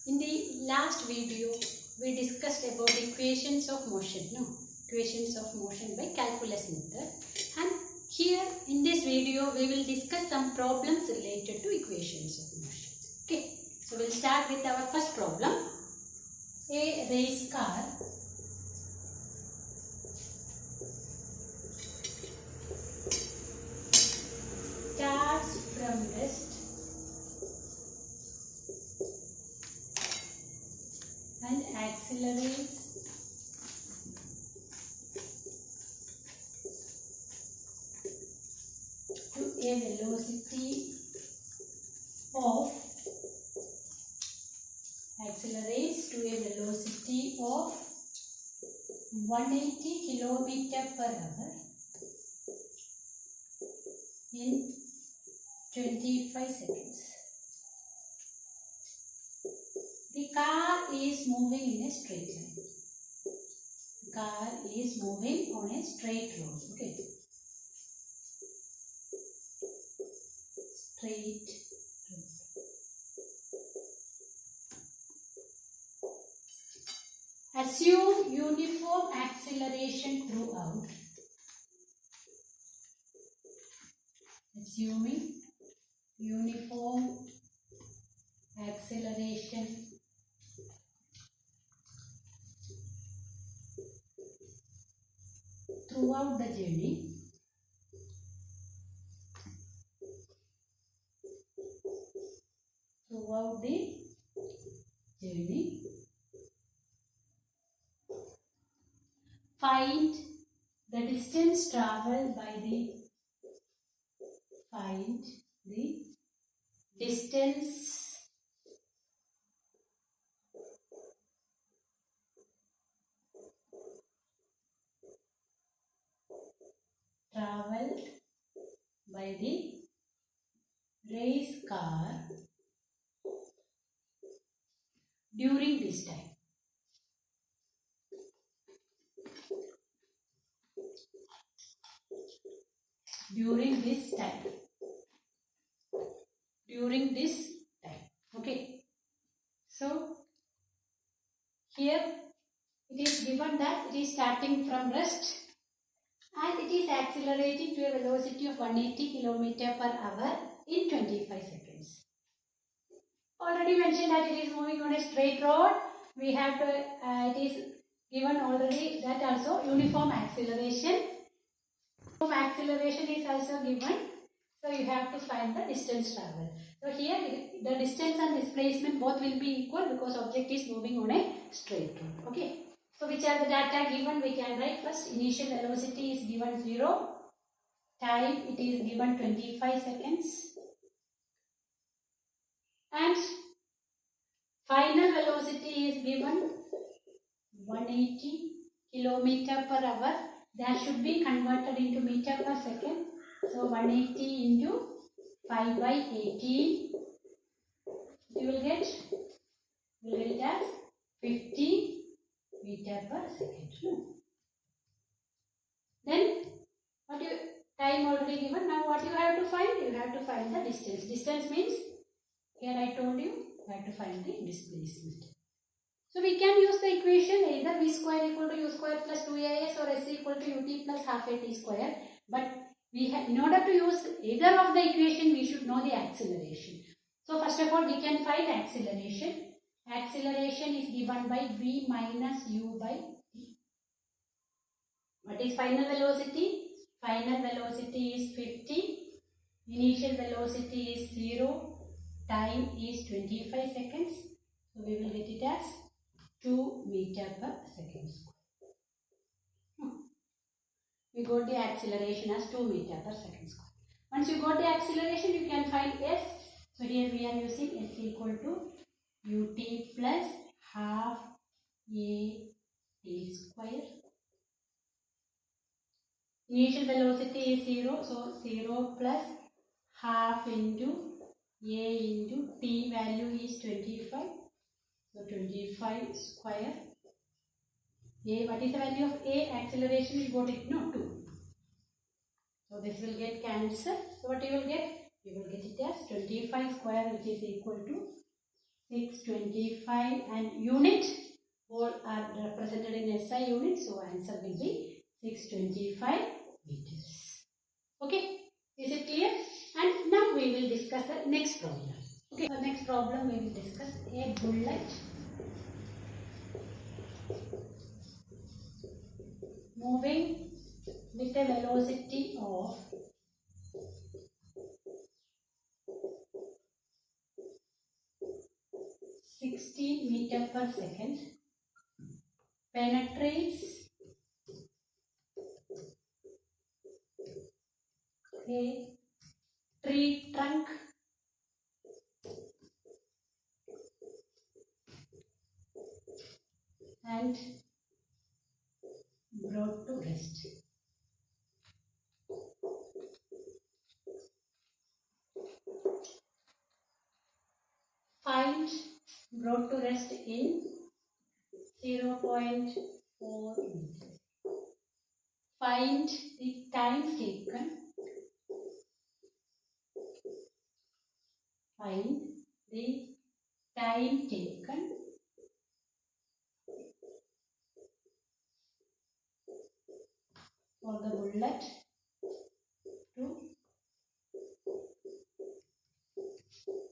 In the last video, we discussed about equations of motion, equations of motion by calculus method. And here in this video, we will discuss some problems related to equations of motion. Okay, so we'll start with our first problem. A race car starts from rest and accelerates to a velocity of 180 km per hour in 25 seconds. The car is moving in a straight line. The car is moving on a straight road. Okay. Straight road. Assume uniform acceleration throughout. Assuming uniform acceleration throughout the journey. Find the distance traveled by the distance traveled by the race car during this time. During this time. Okay. So here it is given that it is starting from rest and it is accelerating to a velocity of 180 km per hour in 25 seconds. Already mentioned that it is moving on a straight road. We have to, it is given already that also uniform acceleration. Acceleration is also given. So you have to find the distance traveled. So here the distance and displacement both will be equal because object is moving on a straight road. Okay. So which are the data given? We can write first. Initial velocity is given 0. Time it is given 25 seconds. And final velocity is given 180 km per hour. That should be converted into meter per second. So 180 into 5 by 18. You will get it as 50 meter per second. Then what you time already given. Now what you have to find? You have to find the distance. Distance means here I told you have to find the displacement. So we can use the equation either v square equal to u square plus 2as or s equal to ut plus half a t square. But we have, in order to use either of the equation, we should know the acceleration. So first of all, we can find acceleration. Acceleration is given by v minus u by t. What is final velocity? Final velocity is 50. Initial velocity is 0. Time is 25 seconds. So we will get it as 2 meter per second square. We got the acceleration as 2 meter per second square. Once you got the acceleration, you can find s. So here we are using s equal to ut plus half a t square. Initial velocity is 0. So 0 plus half into a into t value is 25. So 25 square. A, what is the value of A? Acceleration, we got it, no, 2. So this will get cancelled. So what you will get? You will get it as 25 square, which is equal to 625 and unit, all are represented in SI units, so answer will be 625 meters. Okay, is it clear? And now we will discuss the next problem. Okay, the next problem we will discuss a bullet moving with a velocity of 16 meters per second penetrates a tree trunk and brought to rest. Find brought to rest in 0.4 meters. Find the time taken. Find the time taken for the bullet to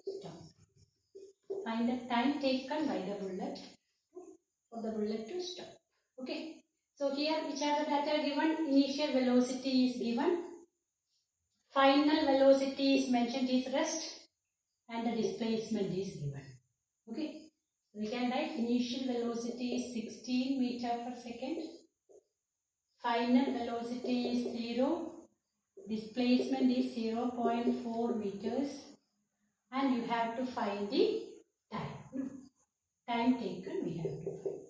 stop. Find the time taken by the bullet for the bullet to stop. Okay. So here which are the data given? Initial velocity is given. Final velocity is mentioned is rest. And the displacement is given. Okay. We can write initial velocity is 16 meters per second. Final velocity is 0. Displacement is 0.4 meters. And you have to find the time. Time taken we have to find.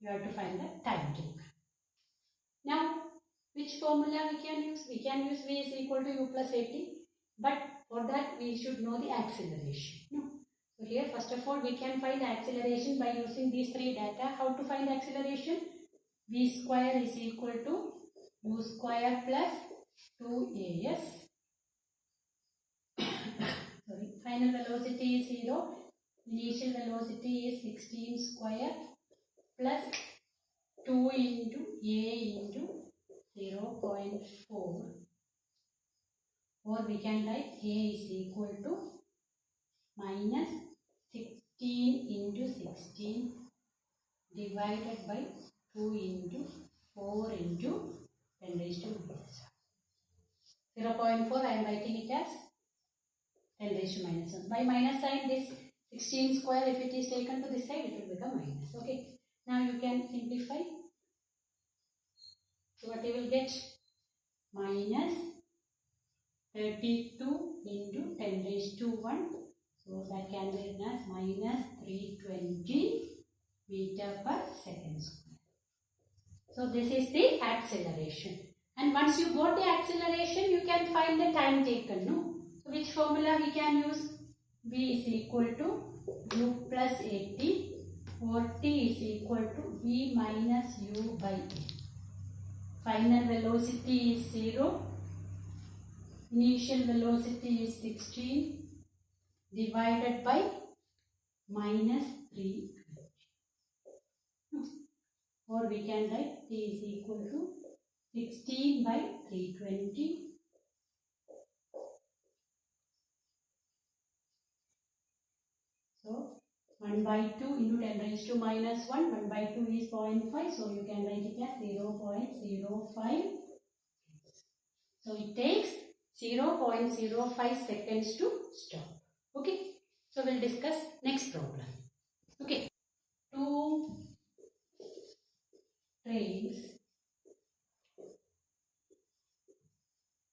You have to find the time taken. Now, which formula we can use? We can use V is equal to U plus AT. But for that we should know the acceleration. No. So here first of all we can find the acceleration by using these three data. How to find acceleration? V square is equal to U square plus 2AS. Sorry. Final velocity is 0. Initial velocity is 16 square plus 2 into A into 0.4. Or we can write A is equal to minus 16 into 16 divided by 2 into 4 into 10 raised to minus 0.4. I am writing it as 10 raised to minus 1. By minus sign, this 16 square, if it is taken to this side, it will become minus. Okay. Now you can simplify. So what you will get? Minus 32 into 10 raised to 1. So that can be written as minus 320 meter per second square. So this is the acceleration. And once you got the acceleration, you can find the time taken. No? So which formula we can use? V is equal to U plus AT, or T is equal to V minus U by A. Final velocity is 0. Initial velocity is 16 divided by minus 3. Or we can write T is equal to 16 by 320. So 1 by 2 into 10 raised to minus 1. 1 by 2 is 0.5. So you can write it as 0.05. So it takes 0.05 seconds to stop. Okay. So we'll discuss next problem. Okay. Two trains,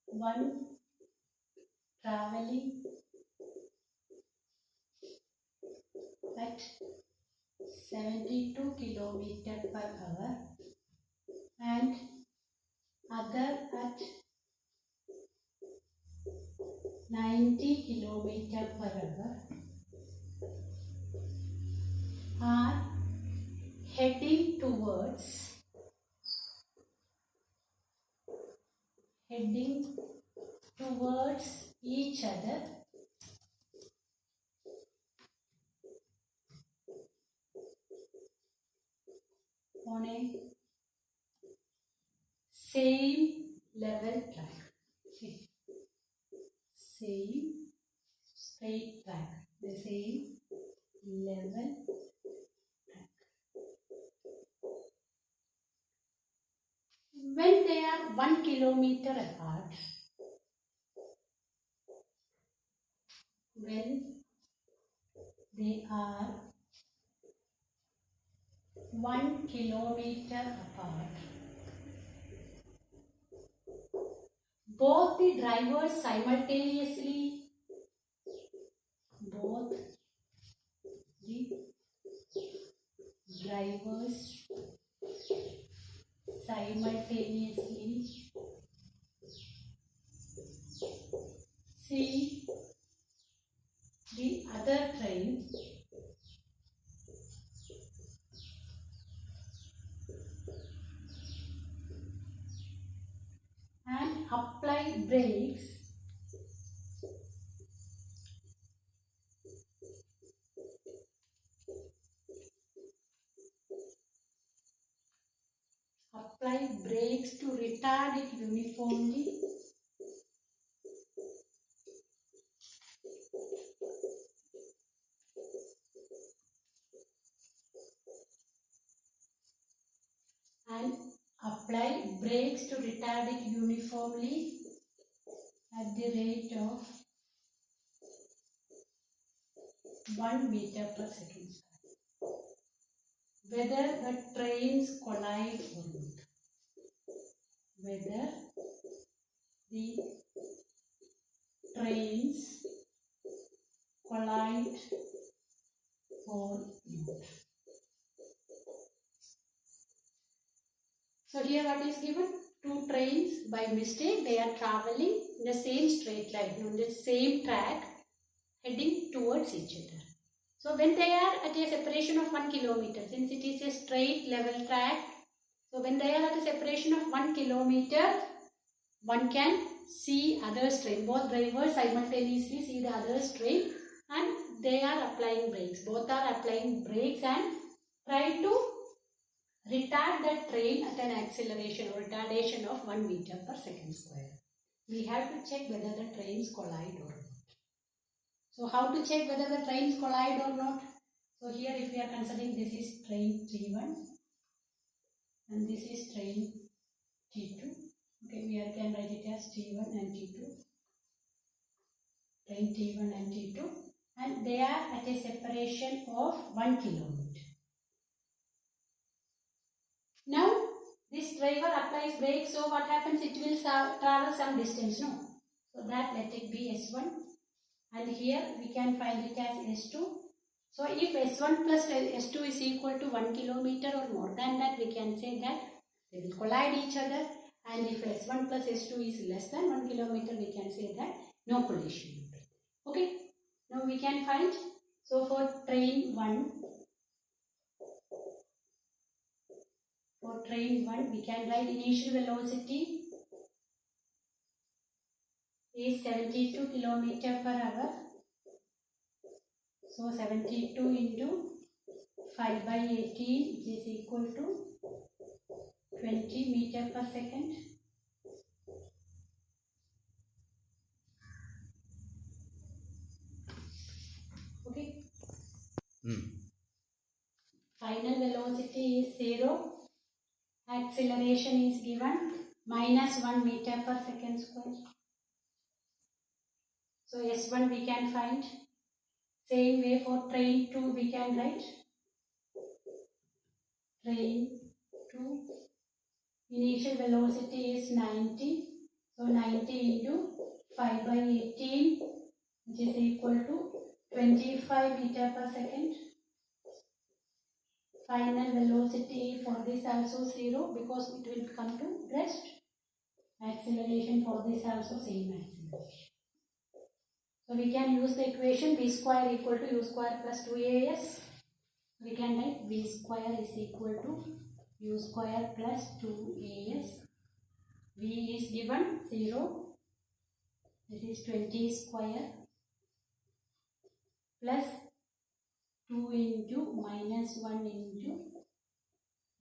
one traveling at 72 kilometers per hour and other at 90 kilometers per hour are heading towards each other straight track, the same level track. When they are 1 kilometer apart, when they are 1 kilometer apart, both the drivers simultaneously see the other train and apply brakes to retard it uniformly and apply brakes to retard it uniformly at the rate of 1 meter per second square. Whether the trains collide or not. Whether the trains collide or not. So here what is given? Two trains by mistake, they are travelling in the same straight line on the same track heading towards each other. So when they are at a separation of 1 kilometer, since it is a straight level track, so when they are at a separation of 1 kilometer, one can see other's train. Both drivers simultaneously see the other's train and they are applying brakes. Both are applying brakes and try to retard the train at an acceleration or retardation of 1 meter per second square. We have to check whether the trains collide or not. So how to check whether the trains collide or not? So here if we are considering this is train T1 and this is train T2. Okay, we can write it as T1 and T2. Train T1 and T2 and they are at a separation of 1 kilometer. Now this driver applies brakes, so what happens? It will travel some distance, no? So that let it be S1 and here we can find it as S2. So if S1 plus S2 is equal to 1 kilometer or more than that, we can say that they will collide each other, and if S1 plus S2 is less than 1 kilometer, we can say that no collision will be. Okay, now we can find. So for train 1, we can write initial velocity is 72 km per hour. So 72 into 5 by 18 is equal to 20 meter per second. Okay. Final velocity is 0. Acceleration is given minus 1 meter per second square. So S1 we can find. Same way for train 2 we can write. Train 2 initial velocity is 90. So 90 into 5 by 18 which is equal to 25 meter per second. Final velocity for this also 0 because it will come to rest. Acceleration for this also same acceleration. So we can use the equation v square equal to u square plus 2as. We can write v square is equal to u square plus 2as. V is given 0. This is 20 square plus 2 into minus 1 into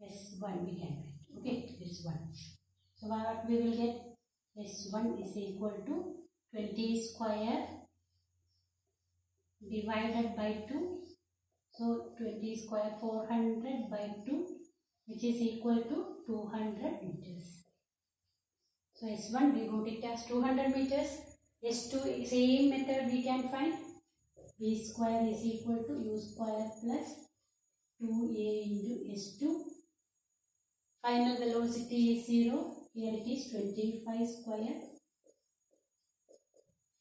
S1 we can write. Okay, this one. So what we will get? S1 is equal to 20 square divided by 2. So 20 square 400 by 2, which is equal to 200 meters. So S1 we wrote it as 200 meters. S2 same method we can find. V square is equal to U square plus 2A into S2. Final velocity is 0. Here it is 25 square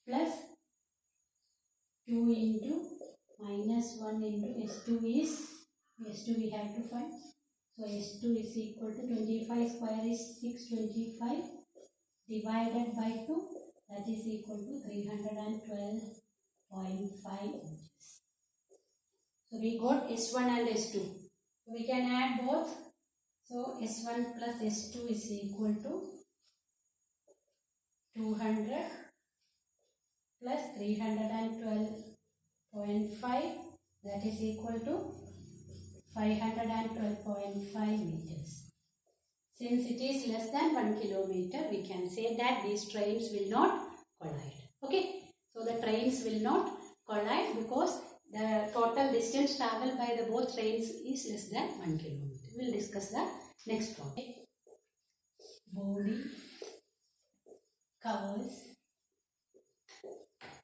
plus 2 into minus 1 into S2 is, S2 we have to find. So S2 is equal to 25 square is 625 divided by 2, that is equal to 312.5 inches. So we got S1 and S2. So we can add both. So S1 plus S2 is equal to 200 plus 312.5, that is equal to 512.5 meters. Since it is less than 1 kilometer, we can say that these trains will not collide. Okay, so the trains will not collide because the total distance travelled by the both trains is less than 1 kilometer. We will discuss the next problem. Body covers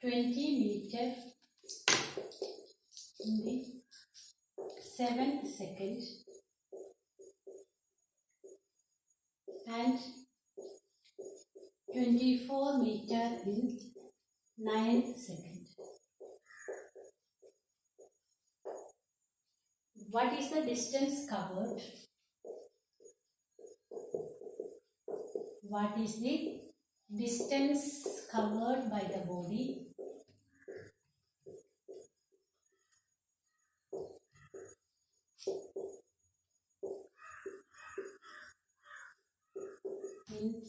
20 meter in the 7 seconds and 24 meter in 9 seconds. What is the distance covered? What is the distance covered by the body in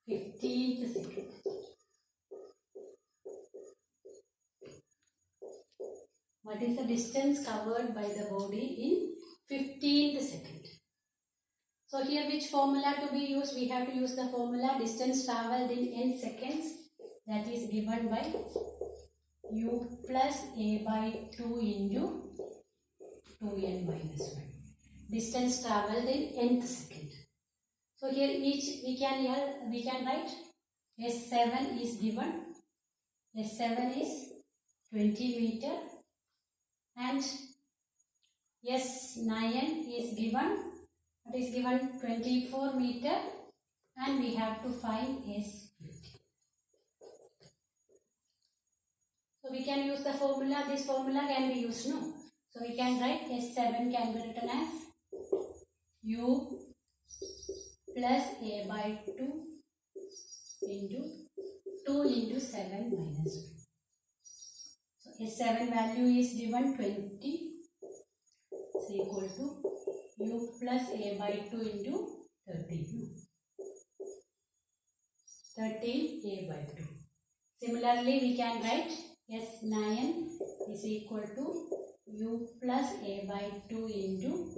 15th second? What is the distance covered by the body in 15th second? So here which formula to be used? We have to use the formula distance travelled in n seconds, that is given by u plus a by 2 into 2n minus 1. Distance travelled in nth second. So here each we can write S7 is given. S7 is 20 meter and S9 is given. It is given 24 meter and we have to find S50. So we can use the formula. This formula can be used, no? So we can write S7 can be written as U plus A by 2 into 2 into 7 minus 1. So S7 value is given 20 is equal to U plus A by 2 into 13. 13 A by 2. Similarly, we can write S9 is equal to U plus A by 2 into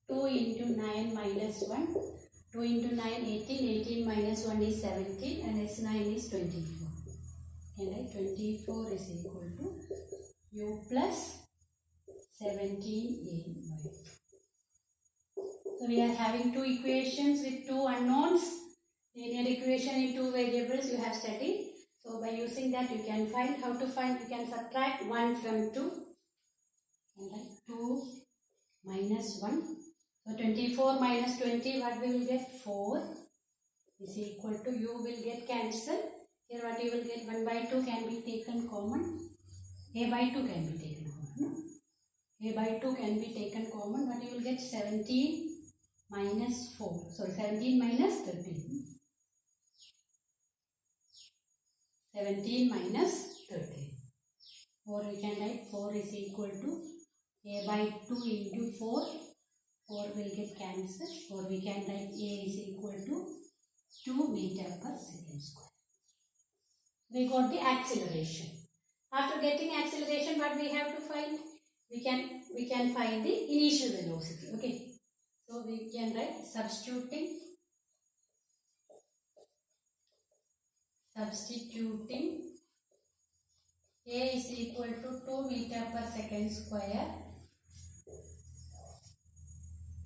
2 into 9 minus 1. 2 into 9, 18. 18 minus 1 is 17 and S9 is 24. And 24 is equal to U plus 17A by 2. So we are having two equations with two unknowns. Linear equation in two variables you have studied. So by using that you can find how to find. You can subtract 1 from 2. And 2 minus 1. So 24 minus 20, what we will get? 4 is equal to, you will get cancelled. Here what you will get, 1 by 2 can be taken common. A by 2 can be taken common. A by 2 can be taken common. What you will get? 17 minus 4. Sorry, 17 minus 13. 17 minus 13. Or we can write 4 is equal to A by 2 into 4. 4 will get cancelled. Or we can write A is equal to 2 meter per second square. We got the acceleration. After getting acceleration, what we have to find? We can find the initial velocity. Okay. So we can write substituting A is equal to 2 meter per second square.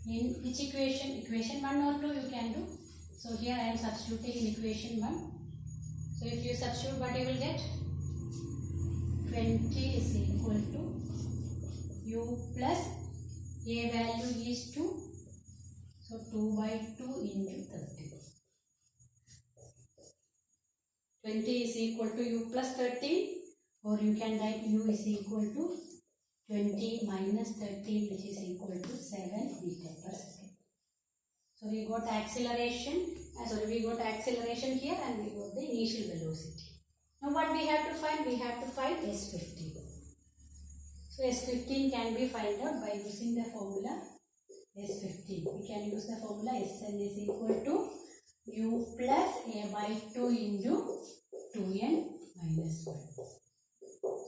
In which equation? Equation 1 or 2 you can do. So here I am substituting in equation 1. So if you substitute, what you will get? 20 is equal to u plus a value is 2. So 2 by 2 into 30. 20 is equal to u plus 30, or you can write u is equal to 20 minus 30, which is equal to 7 meter per second. So we got acceleration, we got acceleration here and we got the initial velocity. Now what we have to find? We have to find S15. So S15 can be found out by using the formula S15. We can use the formula Sn is equal to u plus a by 2 into 2n minus 1.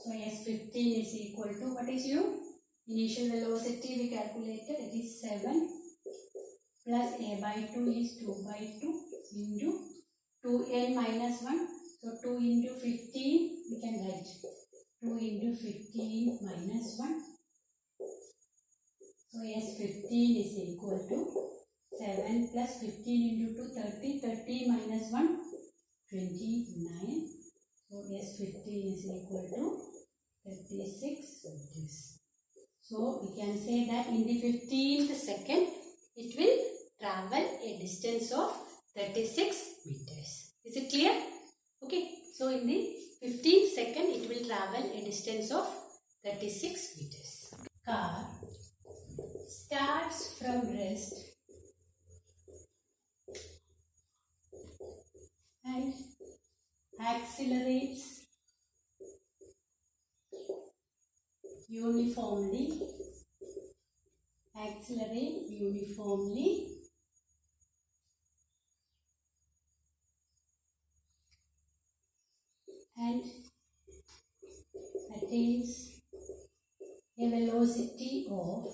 So S15 is equal to, what is u? Initial velocity we calculated, it is 7 plus a by 2 is 2 by 2 into 2n minus 1. So 2 into 15 we can write 2 into 15 minus 1. So S15 is equal to 7 plus 15 into 2, 30, 30 minus 1, 29. So S15 is equal to 36 meters. So we can say that in the 15th second it will travel a distance of 36 meters. Is it clear? Okay. So in the 15th second it will travel a distance of 36 meters. Car starts from rest and accelerates uniformly, and attains a velocity of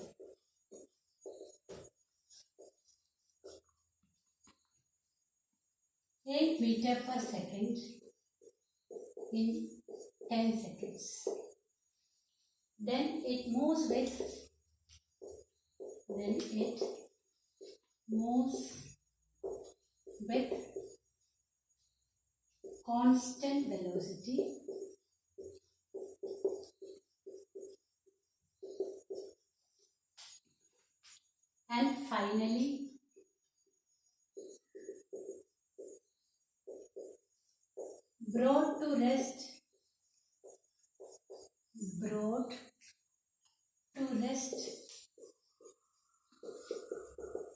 8 meter per second in 10 seconds. Then it moves with constant velocity and finally brought to rest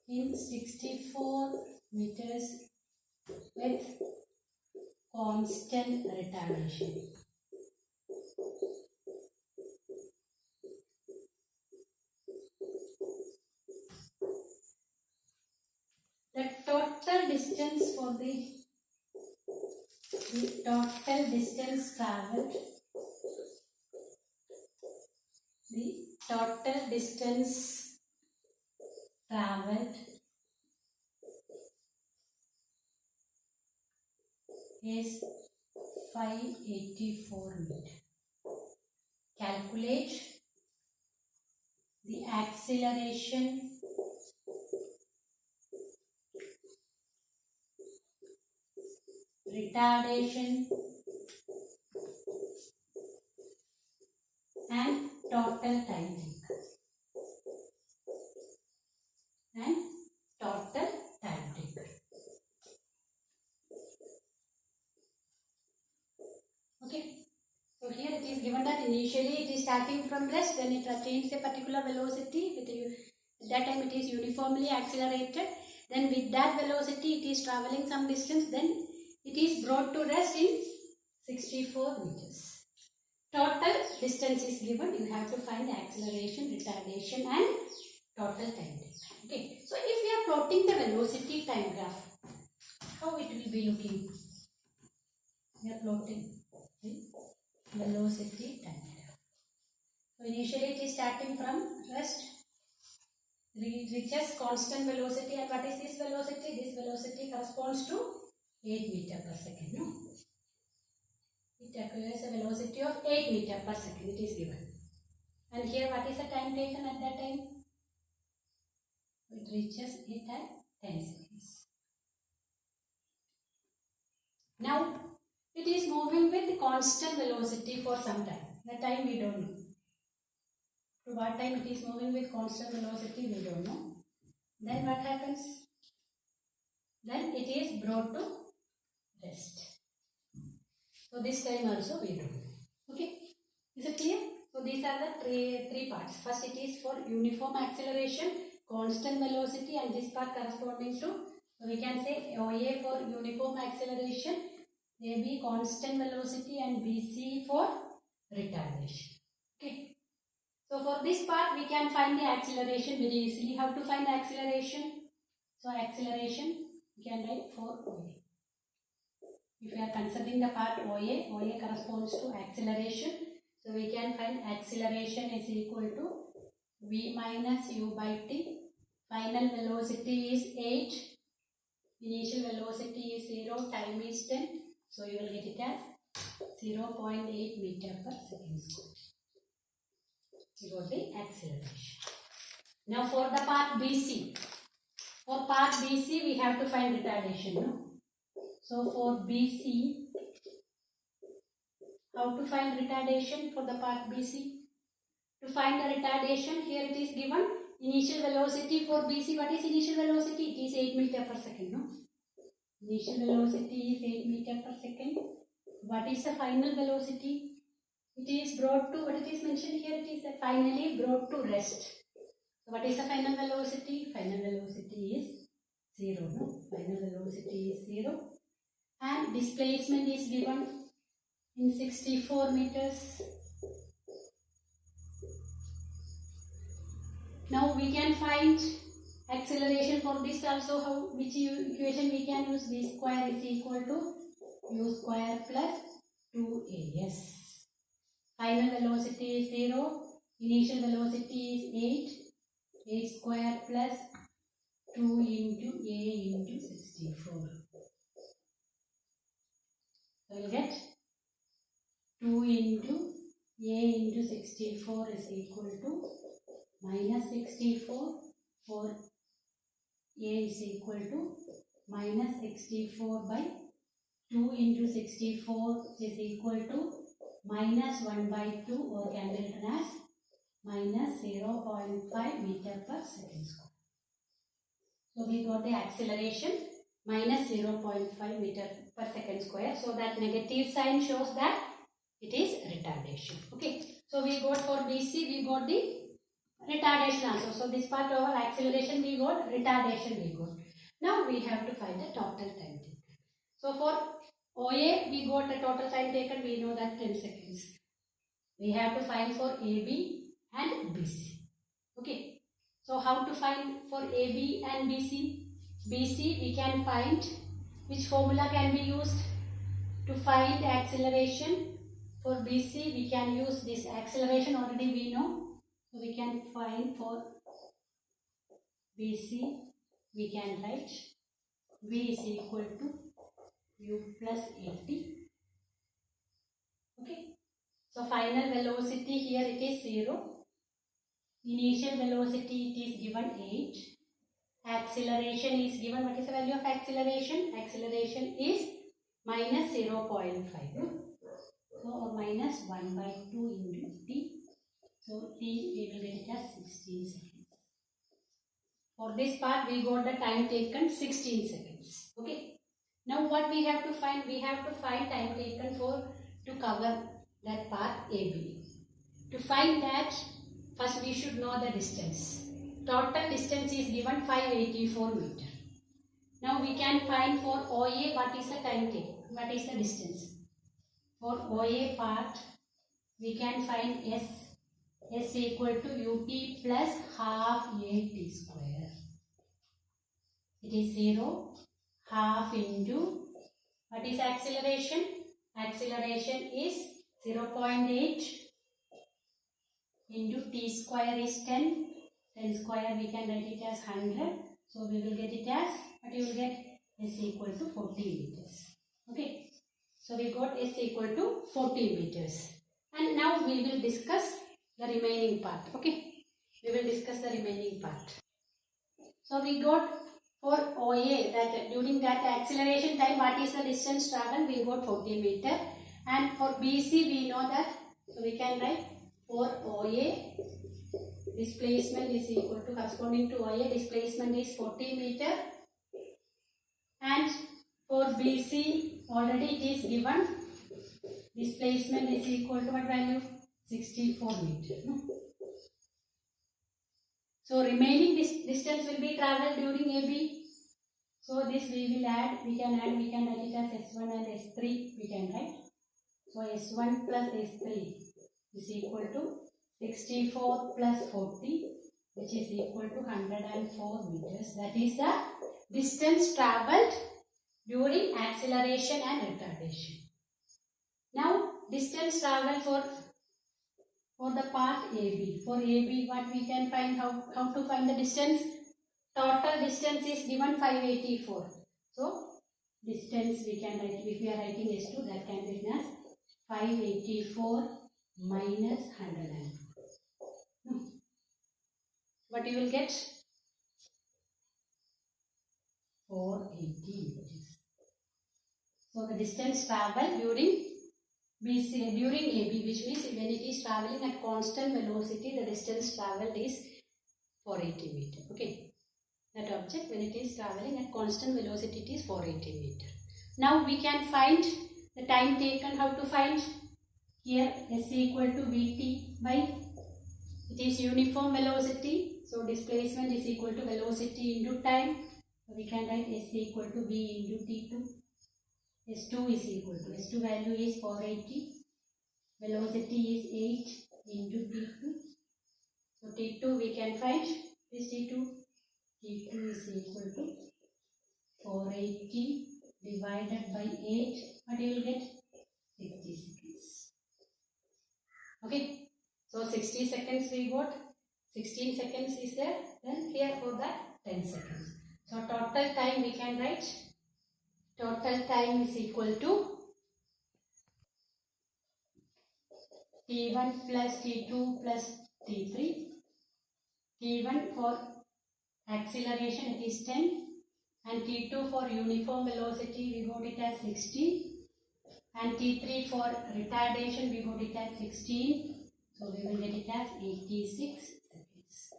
in 64 meters with constant retardation. The total distance for the total distance traveled is 584 meters. Calculate the acceleration retardation and total time taken. Okay. So here it is given that initially it is starting from rest, then it attains a particular velocity. At that time it is uniformly accelerated. Then with that velocity it is traveling some distance. Then it is brought to rest in 64 meters. Total distance is given. You have to find the acceleration, retardation and total time. Okay. So if we are plotting the velocity time graph, how it will be looking? We are plotting the velocity time graph. So initially it is starting from rest. It reaches constant velocity. And what is this velocity? This velocity corresponds to 8 meter per second. No? It it acquires a velocity of 8 meter per second. It is given. And here what is the time taken at that time? It reaches it at 10 seconds. Now it is moving with constant velocity for some time. The time we don't know. To what time it is moving with constant velocity we don't know. Then what happens? Then it is brought to rest. So this time also we don't know. Okay. Is it clear? So these are the three parts. First it is for uniform acceleration, constant velocity, and this part corresponding to, so we can say OA for uniform acceleration, AB constant velocity, and BC for retardation. Okay. So for this part we can find the acceleration very easily. How to find the acceleration? So acceleration we can write for OA. If we are considering the part OA, OA corresponds to acceleration. So we can find acceleration is equal to V minus U by T. Final velocity is 8. Initial velocity is 0. Time is 10. So you will get it as 0.8 meter per second square. You got the acceleration. Now for the part BC. For part BC we have to find retardation. No? So for BC, how to find retardation for the part BC? To find the retardation, here it is given initial velocity for BC. What is initial velocity? It is 8 meter per second. No? Initial velocity is 8 meter per second. What is the final velocity? It is brought to, what it is mentioned here, it is finally brought to rest. So what is the final velocity? Final velocity is 0. No? Final velocity is 0. And displacement is given in 64 meters. Now we can find acceleration for this also. How, which equation we can use? V square is equal to U square plus 2AS. Final velocity is 0. Initial velocity is 8. 8 square plus 2 into A into 64. So we will get 2 into A into 64 is equal to minus 64. For A is equal to minus 64 by 2 into 64 is equal to minus 1 by 2, or can be written as minus 0.5 meter per second square. So we got the acceleration minus 0.5 meter per second square. So that negative sign shows that it is retardation. Okay. So we got for BC, we got the retardation also. So this part over acceleration we got, retardation we got. Now we have to find the total time taken. So for OA we got the total time taken, we know that 10 seconds. We have to find for AB and BC. Okay. So how to find for AB and BC? BC we can find, which formula can be used to find acceleration? For BC we can use this acceleration, already we know. So we can find for BC, we can write V is equal to U plus 80. Okay. So final velocity here it is 0. Initial velocity it is given 8. Acceleration is given. What is the value of acceleration? Acceleration is minus 0.5. So or minus 1 by 2 into t. So t we will get it as 16 seconds. For this part we got the time taken 16 seconds. Okay. Now what we have to find? We have to find time taken for to cover that part AB. To find that, first we should know the distance. Total distance is given 584 meter. Now we can find for OA what is the time taken, what is the distance. For OA part we can find S equal to UT plus half AT square. It is 0, half into, what is acceleration? Acceleration is 0.8 into t square is 10. 10 square we can write it as 100. So we will get it as, what you will get? S equal to 40 meters. Okay. So we got S equal to 14 meters. And now we will discuss the remaining part. Okay. We will discuss the remaining part. So we got for OA that during that acceleration time, what is the distance traveled? We got 40 meter. And for BC we know that. So we can write for OA displacement is equal to, corresponding to OA, displacement is 40 meter. And for BC already it is given, displacement is equal to what value? 64 meter. So remaining distance will be travelled during AB. So this we will add, we can write it as S1 and S3 we can write. So S1 plus S3 is equal to 64 plus 40, which is equal to 104 meters. That is the distance travelled during acceleration and retardation. Now distance travelled for the part AB. For AB, what we can find, how to find the distance? Total distance is given 584. So distance we can write, if we are writing S2, that can be written as 584 minus 104. What you will get? 480 meters. So the distance travelled during BC, during AB, which means when it is travelling at constant velocity, the distance travelled is 480 meter. Okay. That object, when it is travelling at constant velocity, it is 480 meter. Now we can find the time taken. How to find? Here S equal to Vt by, it is uniform velocity. So displacement is equal to velocity into time. So we can write S equal to V into T2. S2 is equal to, S2 value is 480. Velocity is 8 into T2. So T2 we can find, this T2. T2 is equal to 480 divided by 8. What you will get? 60 seconds. Okay. So 60 seconds we got. 16 seconds is there. Then here for that 10 seconds. So total time we can write. Total time is equal to T1 plus T2 plus T3. T1 for acceleration it is 10, and T2 for uniform velocity we got it as 60, and T3 for retardation we got it as 16. So we will get it as 86 seconds.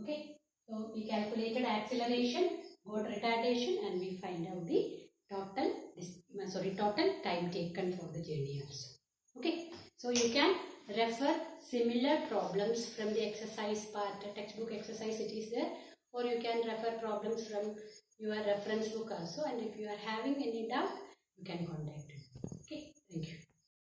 Okay. So we calculated acceleration, got retardation, and we find out the total time taken for the journey also. Okay. So you can refer similar problems from the exercise part, textbook exercise it is there, or you can refer problems from your reference book also, and if you are having any doubt, you can contact me. Okay, thank you.